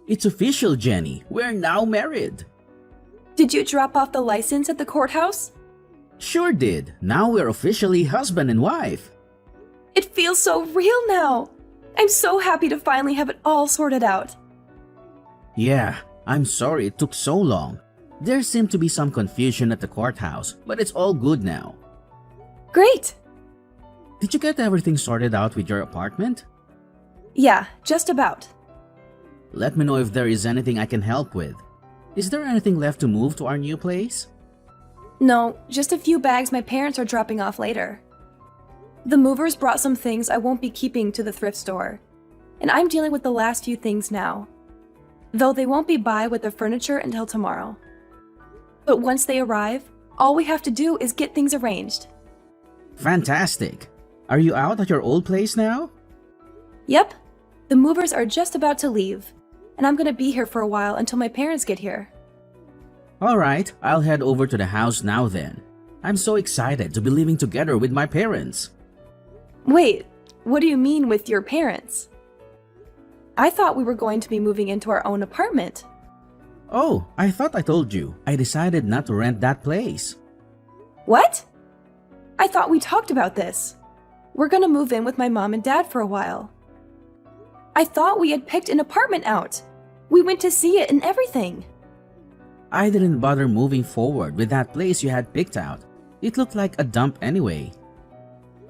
It's official, Jenny. We're now married. Did you drop off the license at the courthouse? Sure did. Now we're officially husband and wife. It feels so real now. I'm so happy to finally have it all sorted out. Yeah, I'm sorry it took so long. There seemed to be some confusion at the courthouse, but it's all good now. Great! Did you get everything sorted out with your apartment? Yeah, just about. Let me know if there is anything I can help with. Is there anything left to move to our new place? No, just a few bags my parents are dropping off later. The movers brought some things I won't be keeping to the thrift store, and I'm dealing with the last few things now. Though they won't be by with the furniture until tomorrow. But once they arrive, all we have to do is get things arranged. Fantastic! Are you out at your old place now? Yep, the movers are just about to leave, and I'm gonna be here for a while until my parents get here. Alright, I'll head over to the house now then. I'm so excited to be living together with my parents. Wait, what do you mean with your parents? I thought we were going to be moving into our own apartment. Oh, I thought I told you. I decided not to rent that place. What? I thought we talked about this. We're gonna move in with my mom and dad for a while. I thought we had picked an apartment out. We went to see it and everything. I didn't bother moving forward with that place you had picked out. It looked like a dump anyway.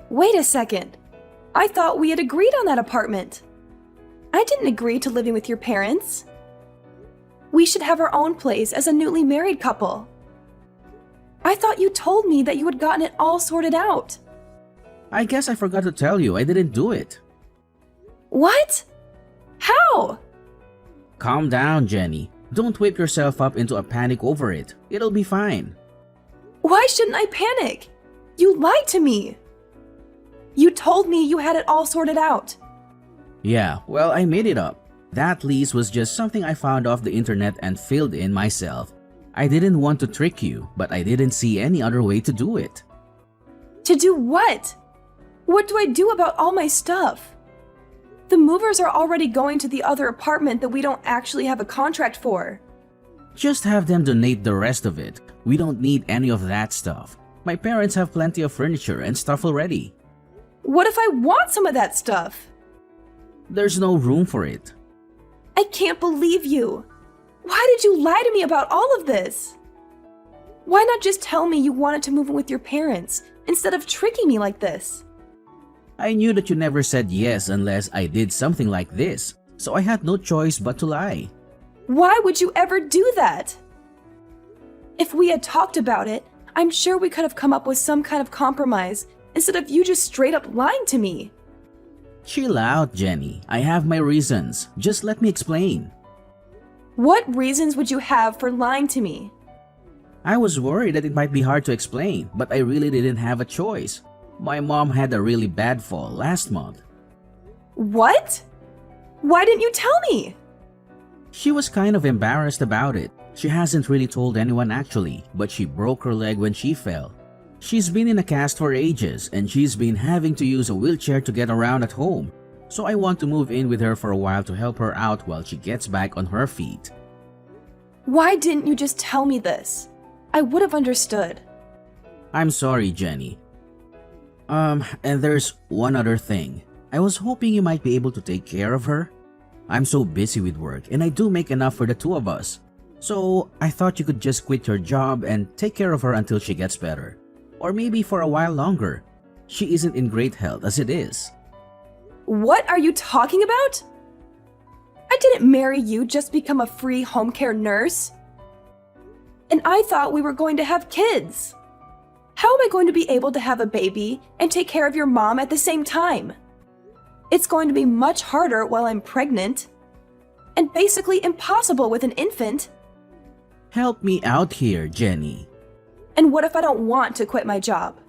Wait a second. I thought we had agreed on that apartment. I didn't agree to living with your parents. We should have our own place as a newly married couple. I thought you told me that you had gotten it all sorted out. I guess I forgot to tell you I didn't do it. What? How? Calm down, Jenny. Don't whip yourself up into a panic over it. It'll be fine. Why shouldn't I panic? You lied to me. You told me you had it all sorted out. Yeah, well, I made it up. That lease was just something I found off the internet and filled in myself. I didn't want to trick you, but I didn't see any other way to do it. To do what? What do I do about all my stuff? The movers are already going to the other apartment that we don't actually have a contract for. Just have them donate the rest of it. We don't need any of that stuff. My parents have plenty of furniture and stuff already. What if I want some of that stuff? There's no room for it. I can't believe you. Why did you lie to me about all of this? Why not just tell me you wanted to move in with your parents instead of tricking me like this? I knew that you never said yes unless I did something like this, so I had no choice but to lie. Why would you ever do that? If we had talked about it, I'm sure we could have come up with some kind of compromise instead of you just straight up lying to me. Chill out, Jenny. I have my reasons. Just let me explain. What reasons would you have for lying to me? I was worried that it might be hard to explain, but I really didn't have a choice. My mom had a really bad fall last month. What? Why didn't you tell me? She was kind of embarrassed about it. She hasn't really told anyone actually, but she broke her leg when she fell. She's been in a cast for ages and she's been having to use a wheelchair to get around at home. So I want to move in with her for a while to help her out while she gets back on her feet. Why didn't you just tell me this? I would have understood. I'm sorry, Jenny. And there's one other thing. I was hoping you might be able to take care of her. I'm so busy with work and I do make enough for the two of us. So I thought you could just quit your job and take care of her until she gets better. Or maybe for a while longer. She isn't in great health as it is. What are you talking about? I didn't marry you just to become a free home care nurse. And I thought we were going to have kids. How am I going to be able to have a baby and take care of your mom at the same time? It's going to be much harder while I'm pregnant. And basically impossible with an infant. Help me out here, Jenny. And what if I don't want to quit my job?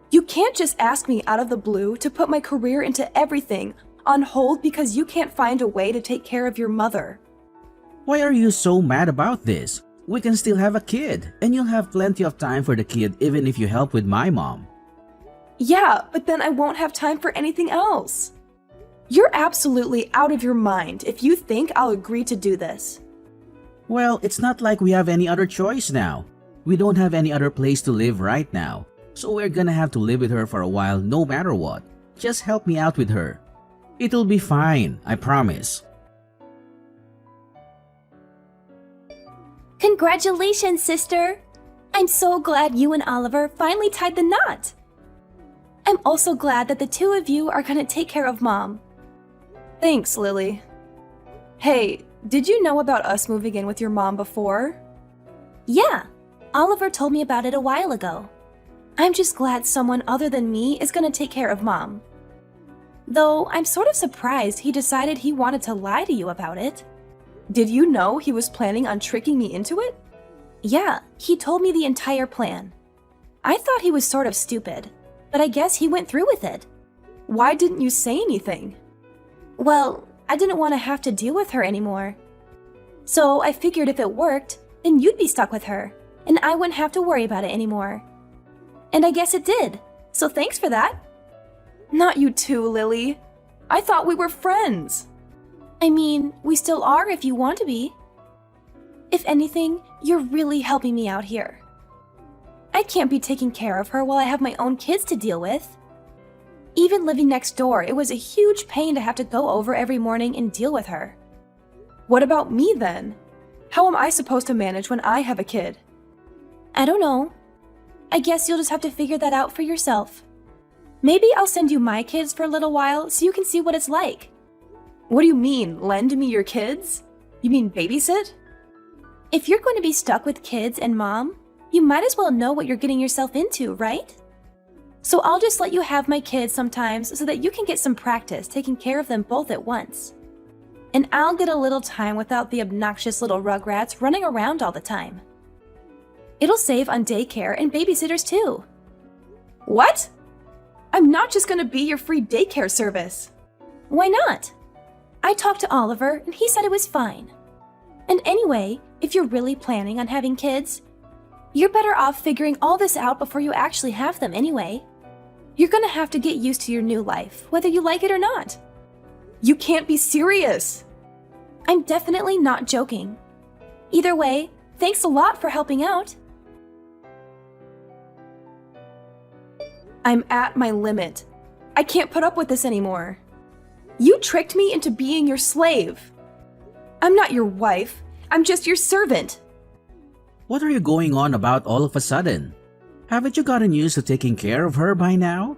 You can't just ask me out of the blue to put my career into everything on hold because you can't find a way to take care of your mother. Why are you so mad about this? We can still have a kid, and you'll have plenty of time for the kid even if you help with my mom. Yeah, but then I won't have time for anything else. You're absolutely out of your mind if you think I'll agree to do this. Well, it's not like we have any other choice now. We don't have any other place to live right now, so we're gonna have to live with her for a while no matter what. Just help me out with her. It'll be fine, I promise. Congratulations, sister! I'm so glad you and Oliver finally tied the knot. I'm also glad that the two of you are gonna take care of Mom. Thanks, Lily. Hey, did you know about us moving in with your mom before? Yeah, Oliver told me about it a while ago. I'm just glad someone other than me is gonna take care of Mom. Though I'm sort of surprised he decided he wanted to lie to you about it. Did you know he was planning on tricking me into it? Yeah, he told me the entire plan. I thought he was sort of stupid, but I guess he went through with it. Why didn't you say anything? Well, I didn't want to have to deal with her anymore. So I figured if it worked, then you'd be stuck with her, and I wouldn't have to worry about it anymore. And I guess it did, so thanks for that. Not you too, Lily. I thought we were friends. I mean, we still are if you want to be. If anything, you're really helping me out here. I can't be taking care of her while I have my own kids to deal with. Even living next door, it was a huge pain to have to go over every morning and deal with her. What about me then? How am I supposed to manage when I have a kid? I don't know. I guess you'll just have to figure that out for yourself. Maybe I'll send you my kids for a little while so you can see what it's like. What do you mean, lend me your kids? You mean babysit? If you're going to be stuck with kids and Mom, you might as well know what you're getting yourself into, right? So I'll just let you have my kids sometimes so that you can get some practice taking care of them both at once. And I'll get a little time without the obnoxious little rugrats running around all the time. It'll save on daycare and babysitters too. What? I'm not just gonna be your free daycare service. Why not? I talked to Oliver and he said it was fine. And anyway, if you're really planning on having kids, you're better off figuring all this out before you actually have them anyway. You're gonna have to get used to your new life, whether you like it or not. You can't be serious. I'm definitely not joking. Either way, thanks a lot for helping out. I'm at my limit. I can't put up with this anymore. You tricked me into being your slave. I'm not your wife. I'm just your servant. What are you going on about all of a sudden? Haven't you gotten used to taking care of her by now?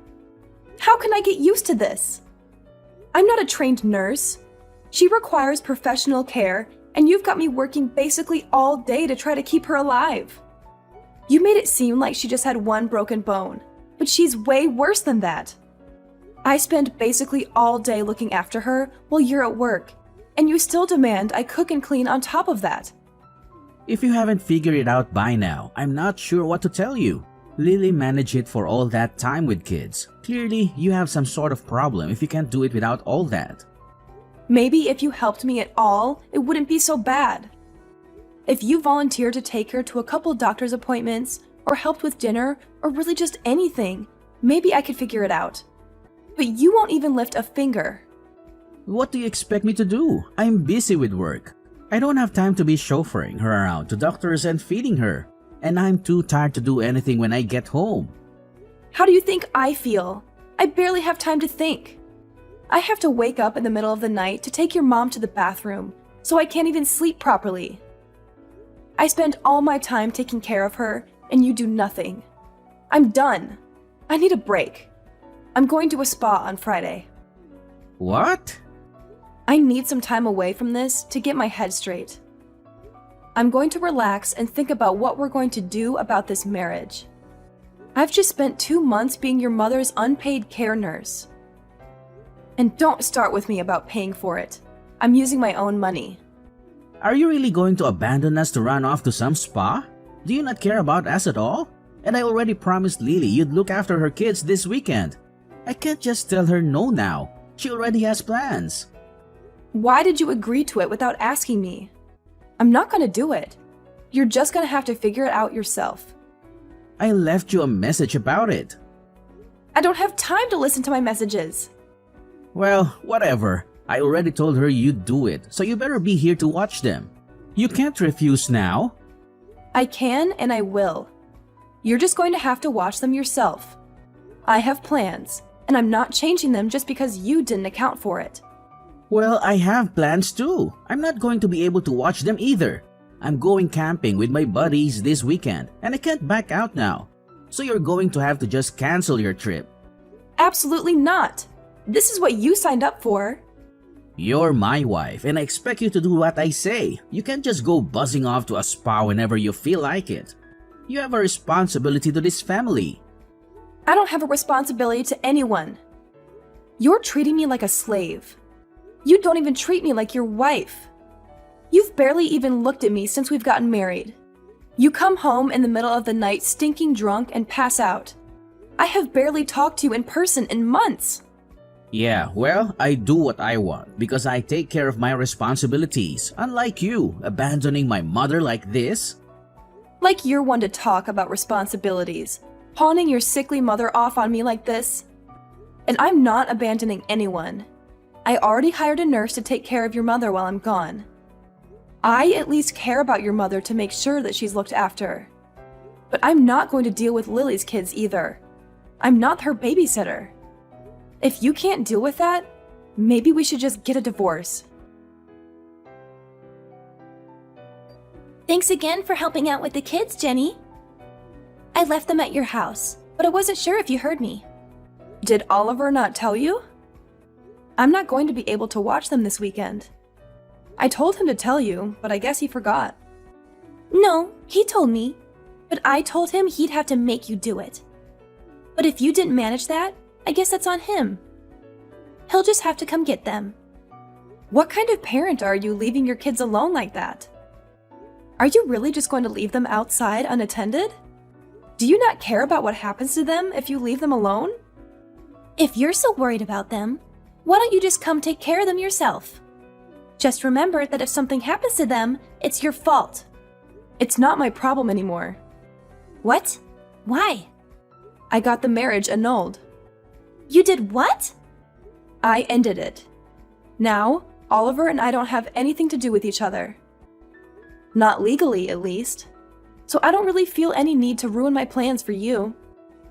How can I get used to this? I'm not a trained nurse. She requires professional care, and you've got me working basically all day to try to keep her alive. You made it seem like she just had one broken bone, but she's way worse than that. I spend basically all day looking after her while you're at work, and you still demand I cook and clean on top of that. If you haven't figured it out by now, I'm not sure what to tell you. Lily managed it for all that time with kids. Clearly, you have some sort of problem if you can't do it without all that. Maybe if you helped me at all, it wouldn't be so bad. If you volunteered to take her to a couple doctor's appointments, or helped with dinner, or really just anything, maybe I could figure it out. But you won't even lift a finger. What do you expect me to do? I'm busy with work. I don't have time to be chauffeuring her around to doctors and feeding her. And I'm too tired to do anything when I get home. How do you think I feel? I barely have time to think. I have to wake up in the middle of the night to take your mom to the bathroom, so I can't even sleep properly. I spend all my time taking care of her, and you do nothing. I'm done. I need a break. I'm going to a spa on Friday. What? I need some time away from this to get my head straight. I'm going to relax and think about what we're going to do about this marriage. I've just spent 2 months being your mother's unpaid care nurse. And don't start with me about paying for it. I'm using my own money. Are you really going to abandon us to run off to some spa? Do you not care about us at all? And I already promised Lily you'd look after her kids this weekend. I can't just tell her no now. She already has plans. Why did you agree to it without asking me? I'm not gonna do it. You're just gonna have to figure it out yourself. I left you a message about it. I don't have time to listen to my messages. Well, whatever. I already told her you'd do it, so you better be here to watch them. You can't refuse now. I can and I will. You're just going to have to watch them yourself. I have plans, and I'm not changing them just because you didn't account for it. Well, I have plans too. I'm not going to be able to watch them either. I'm going camping with my buddies this weekend, and I can't back out now. So you're going to have to just cancel your trip. Absolutely not. This is what you signed up for. You're my wife, and I expect you to do what I say. You can't just go buzzing off to a spa whenever you feel like it. You have a responsibility to this family. I don't have a responsibility to anyone. You're treating me like a slave. You don't even treat me like your wife. You've barely even looked at me since we've gotten married. You come home in the middle of the night stinking drunk and pass out. I have barely talked to you in person in months. Yeah, well, I do what I want because I take care of my responsibilities, unlike you, abandoning my mother like this. Like you're one to talk about responsibilities, pawning your sickly mother off on me like this. And I'm not abandoning anyone. I already hired a nurse to take care of your mother while I'm gone. I at least care about your mother to make sure that she's looked after. But I'm not going to deal with Lily's kids either. I'm not her babysitter. If you can't deal with that, maybe we should just get a divorce. Thanks again for helping out with the kids, Jenny. I left them at your house, but I wasn't sure if you heard me. Did Oliver not tell you? I'm not going to be able to watch them this weekend. I told him to tell you, but I guess he forgot. No, he told me, but I told him he'd have to make you do it. But if you didn't manage that, I guess that's on him. He'll just have to come get them. What kind of parent are you leaving your kids alone like that? Are you really just going to leave them outside unattended? Do you not care about what happens to them if you leave them alone? If you're so worried about them, why don't you just come take care of them yourself? Just remember that if something happens to them, it's your fault. It's not my problem anymore. What? Why? I got the marriage annulled. You did what? I ended it. Now, Oliver and I don't have anything to do with each other. Not legally, at least. So I don't really feel any need to ruin my plans for you.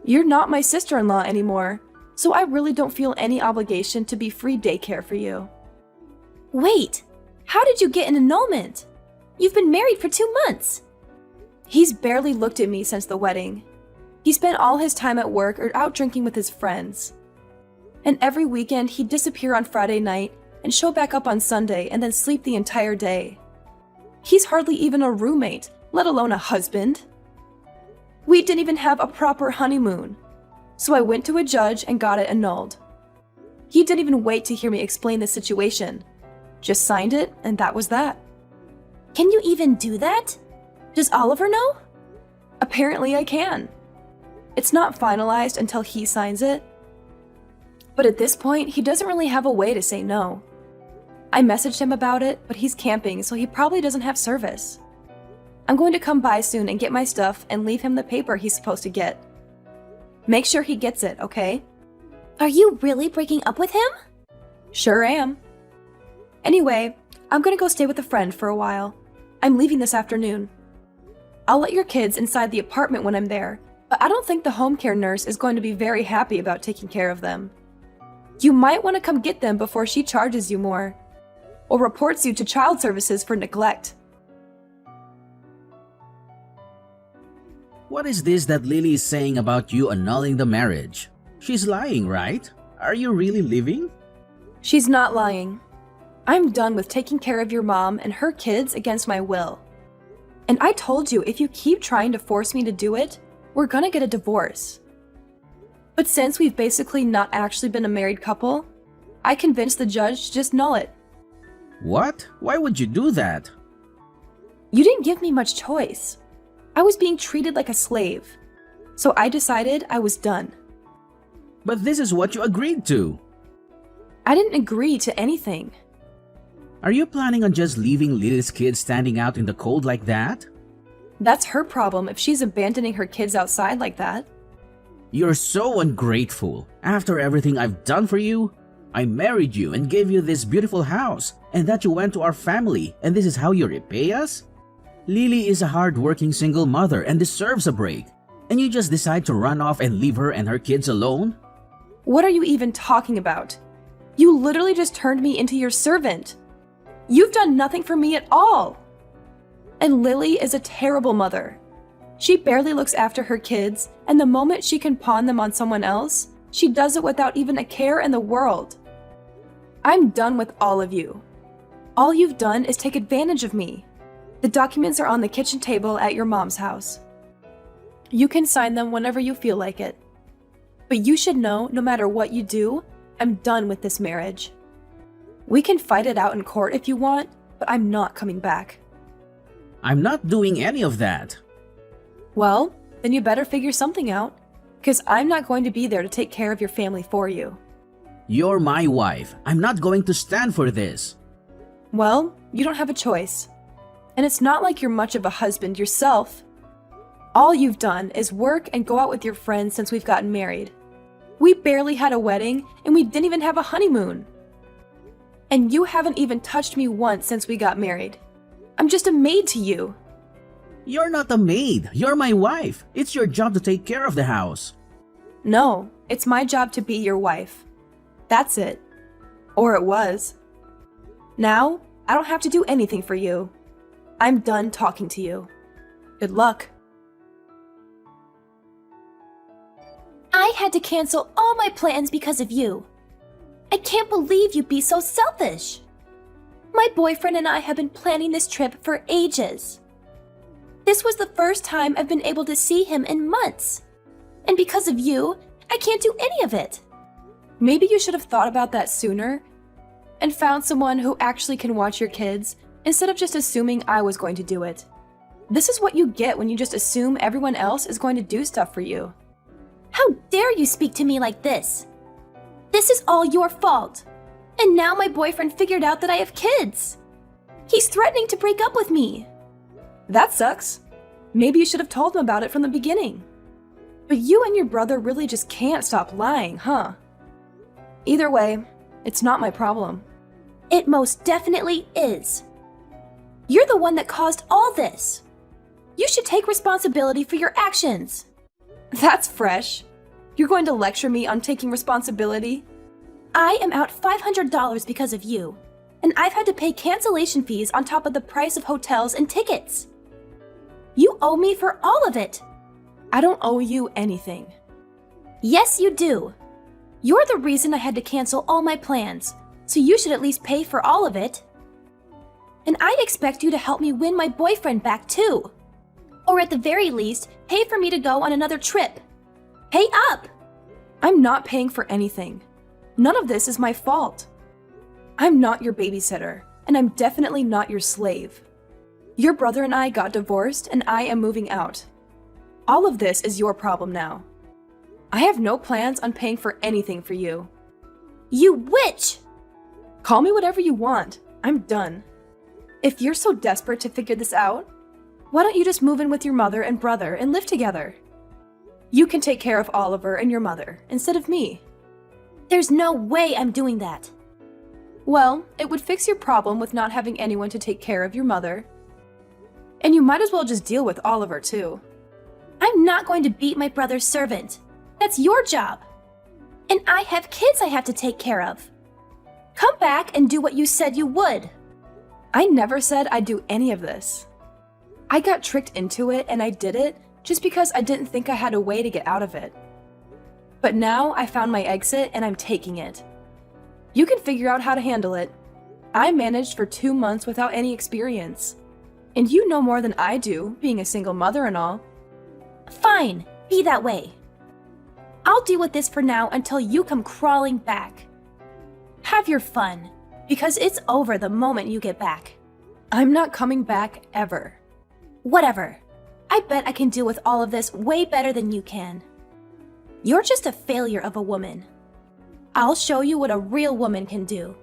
You're not my sister-in-law anymore, so I really don't feel any obligation to be free daycare for you. Wait, how did you get an annulment? You've been married for 2 months. He's barely looked at me since the wedding. He spent all his time at work or out drinking with his friends. And every weekend he'd disappear on Friday night and show back up on Sunday and then sleep the entire day. He's hardly even a roommate, let alone a husband. We didn't even have a proper honeymoon. So I went to a judge and got it annulled. He didn't even wait to hear me explain the situation. Just signed it, and that was that. Can you even do that? Does Oliver know? Apparently I can. It's not finalized until he signs it. But at this point, he doesn't really have a way to say no. I messaged him about it, but he's camping, so he probably doesn't have service. I'm going to come by soon and get my stuff and leave him the paper he's supposed to get. Make sure he gets it, okay? Are you really breaking up with him? Sure am. Anyway, I'm gonna go stay with a friend for a while. I'm leaving this afternoon. I'll let your kids inside the apartment when I'm there, but I don't think the home care nurse is going to be very happy about taking care of them. You might want to come get them before she charges you more, or reports you to child services for neglect. What is this that Lily is saying about you annulling the marriage? She's lying, right? Are you really leaving? She's not lying. I'm done with taking care of your mom and her kids against my will. And I told you if you keep trying to force me to do it, we're gonna get a divorce. But since we've basically not actually been a married couple, I convinced the judge to just null it. What? Why would you do that? You didn't give me much choice. I was being treated like a slave. So I decided I was done. But this is what you agreed to. I didn't agree to anything. Are you planning on just leaving Lily's kids standing out in the cold like that? That's her problem if she's abandoning her kids outside like that. You're so ungrateful. After everything I've done for you, I married you and gave you this beautiful house, and that you went to our family, and this is how you repay us? Lily is a hard-working single mother and deserves a break, and you just decide to run off and leave her and her kids alone? What are you even talking about? You literally just turned me into your servant. You've done nothing for me at all. And Lily is a terrible mother. She barely looks after her kids, and the moment she can pawn them on someone else, she does it without even a care in the world. I'm done with all of you. All you've done is take advantage of me. The documents are on the kitchen table at your mom's house. You can sign them whenever you feel like it. But you should know, no matter what you do, I'm done with this marriage. We can fight it out in court if you want, but I'm not coming back. I'm not doing any of that. Well, then you better figure something out, because I'm not going to be there to take care of your family for you. You're my wife. I'm not going to stand for this. Well, you don't have a choice. And it's not like you're much of a husband yourself. All you've done is work and go out with your friends since we've gotten married. We barely had a wedding, and we didn't even have a honeymoon. And you haven't even touched me once since we got married. I'm just a maid to you. You're not a maid. You're my wife. It's your job to take care of the house. No, it's my job to be your wife. That's it. Or it was. Now, I don't have to do anything for you. I'm done talking to you. Good luck. I had to cancel all my plans because of you. I can't believe you'd be so selfish. My boyfriend and I have been planning this trip for ages. This was the first time I've been able to see him in months. And because of you, I can't do any of it. Maybe you should have thought about that sooner and found someone who actually can watch your kids instead of just assuming I was going to do it. This is what you get when you just assume everyone else is going to do stuff for you. How dare you speak to me like this? This is all your fault. And now my boyfriend figured out that I have kids. He's threatening to break up with me. That sucks. Maybe you should have told him about it from the beginning. But you and your brother really just can't stop lying, huh? Either way, it's not my problem. It most definitely is. You're the one that caused all this. You should take responsibility for your actions. That's fresh. You're going to lecture me on taking responsibility? I am out $500 because of you, and I've had to pay cancellation fees on top of the price of hotels and tickets. You owe me for all of it. I don't owe you anything. Yes, you do. You're the reason I had to cancel all my plans, so you should at least pay for all of it. And I'd expect you to help me win my boyfriend back too. Or at the very least, pay for me to go on another trip. Pay up! I'm not paying for anything. None of this is my fault. I'm not your babysitter, and I'm definitely not your slave. Your brother and I got divorced, and I am moving out. All of this is your problem now. I have no plans on paying for anything for you. You witch! Call me whatever you want. I'm done. If you're so desperate to figure this out, why don't you just move in with your mother and brother and live together? You can take care of Oliver and your mother instead of me. There's no way I'm doing that. Well, it would fix your problem with not having anyone to take care of your mother. And you might as well just deal with Oliver too. I'm not going to beat my brother's servant. That's your job. And I have kids I have to take care of. Come back and do what you said you would. I never said I'd do any of this. I got tricked into it and I did it just because I didn't think I had a way to get out of it. But now I found my exit and I'm taking it. You can figure out how to handle it. I managed for 2 months without any experience. And you know more than I do, being a single mother and all. Fine, be that way. I'll deal with this for now until you come crawling back. Have your fun, because it's over the moment you get back. I'm not coming back ever. Whatever. I bet I can deal with all of this way better than you can. You're just a failure of a woman. I'll show you what a real woman can do.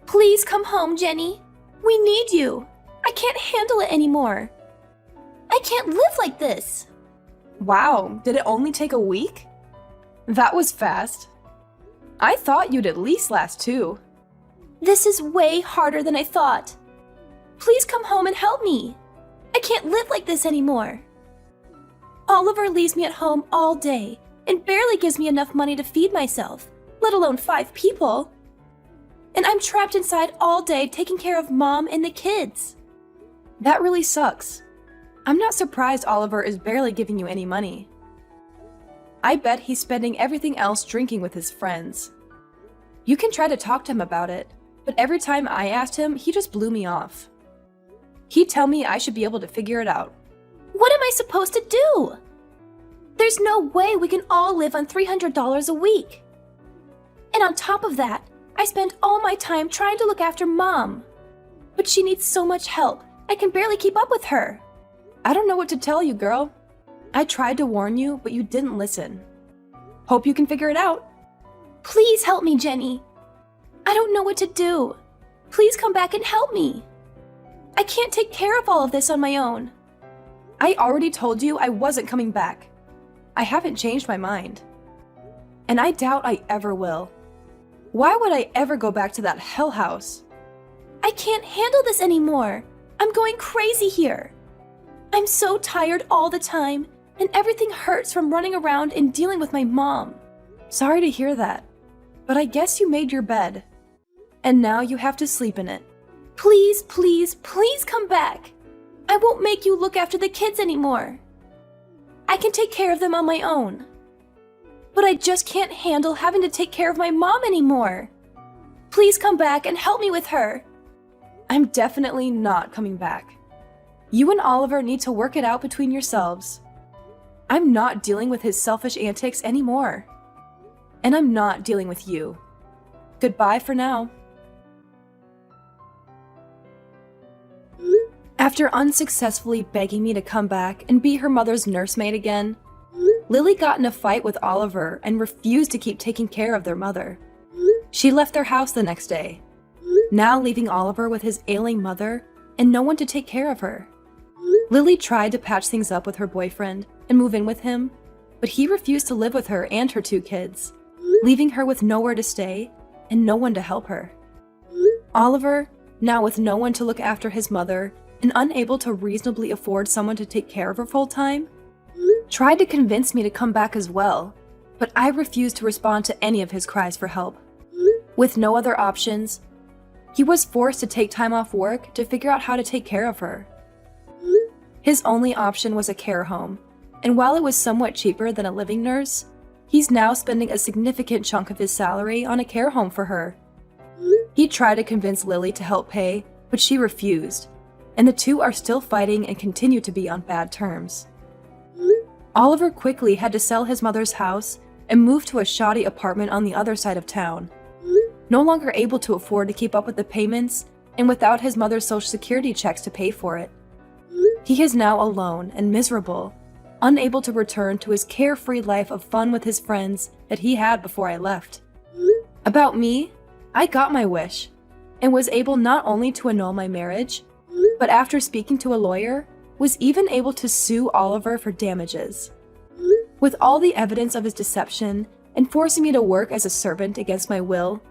Please come home, Jenny. We need you. I can't handle it anymore. I can't live like this. Wow, did it only take a week? That was fast. I thought you'd at least last 2. This is way harder than I thought. Please come home and help me. I can't live like this anymore. Oliver leaves me at home all day and barely gives me enough money to feed myself, let alone 5 people. And I'm trapped inside all day taking care of Mom and the kids. That really sucks. I'm not surprised Oliver is barely giving you any money. I bet he's spending everything else drinking with his friends. You can try to talk to him about it, but every time I asked him, he just blew me off. He'd tell me I should be able to figure it out. What am I supposed to do? There's no way we can all live on $300 a week. And on top of that, I spend all my time trying to look after Mom. But she needs so much help, I can barely keep up with her. I don't know what to tell you, girl. I tried to warn you, but you didn't listen. Hope you can figure it out. Please help me, Jenny. I don't know what to do. Please come back and help me. I can't take care of all of this on my own. I already told you I wasn't coming back. I haven't changed my mind. And I doubt I ever will. Why would I ever go back to that hell house? I can't handle this anymore. I'm going crazy here. I'm so tired all the time, and everything hurts from running around and dealing with my mom. Sorry to hear that, but I guess you made your bed. And now you have to sleep in it. Please, please, please come back. I won't make you look after the kids anymore. I can take care of them on my own. But I just can't handle having to take care of my mom anymore. Please come back and help me with her. I'm definitely not coming back. You and Oliver need to work it out between yourselves. I'm not dealing with his selfish antics anymore. And I'm not dealing with you. Goodbye for now. After unsuccessfully begging me to come back and be her mother's nursemaid again, Lily got in a fight with Oliver and refused to keep taking care of their mother. She left their house the next day, now leaving Oliver with his ailing mother and no one to take care of her. Lily tried to patch things up with her boyfriend and move in with him, but he refused to live with her and her 2 kids, leaving her with nowhere to stay and no one to help her. Oliver, now with no one to look after his mother and unable to reasonably afford someone to take care of her full time, tried to convince me to come back as well, but I refused to respond to any of his cries for help. With no other options, he was forced to take time off work to figure out how to take care of her. His only option was a care home, and while it was somewhat cheaper than a living nurse, he's now spending a significant chunk of his salary on a care home for her. He tried to convince Lily to help pay, but she refused, and the 2 are still fighting and continue to be on bad terms. Oliver quickly had to sell his mother's house and move to a shoddy apartment on the other side of town. No longer able to afford to keep up with the payments and without his mother's social security checks to pay for it. He is now alone and miserable, unable to return to his carefree life of fun with his friends that he had before I left. About me, I got my wish and was able not only to annul my marriage, but after speaking to a lawyer, was even able to sue Oliver for damages. With all the evidence of his deception and forcing me to work as a servant against my will,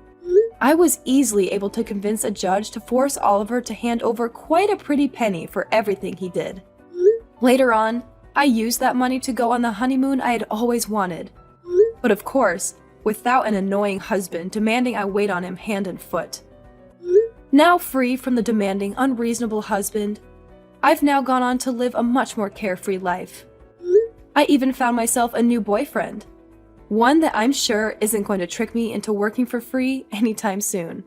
I was easily able to convince a judge to force Oliver to hand over quite a pretty penny for everything he did. Later on, I used that money to go on the honeymoon I had always wanted. But of course, without an annoying husband demanding I wait on him hand and foot. Now free from the demanding, unreasonable husband, I've now gone on to live a much more carefree life. I even found myself a new boyfriend, one that I'm sure isn't going to trick me into working for free anytime soon.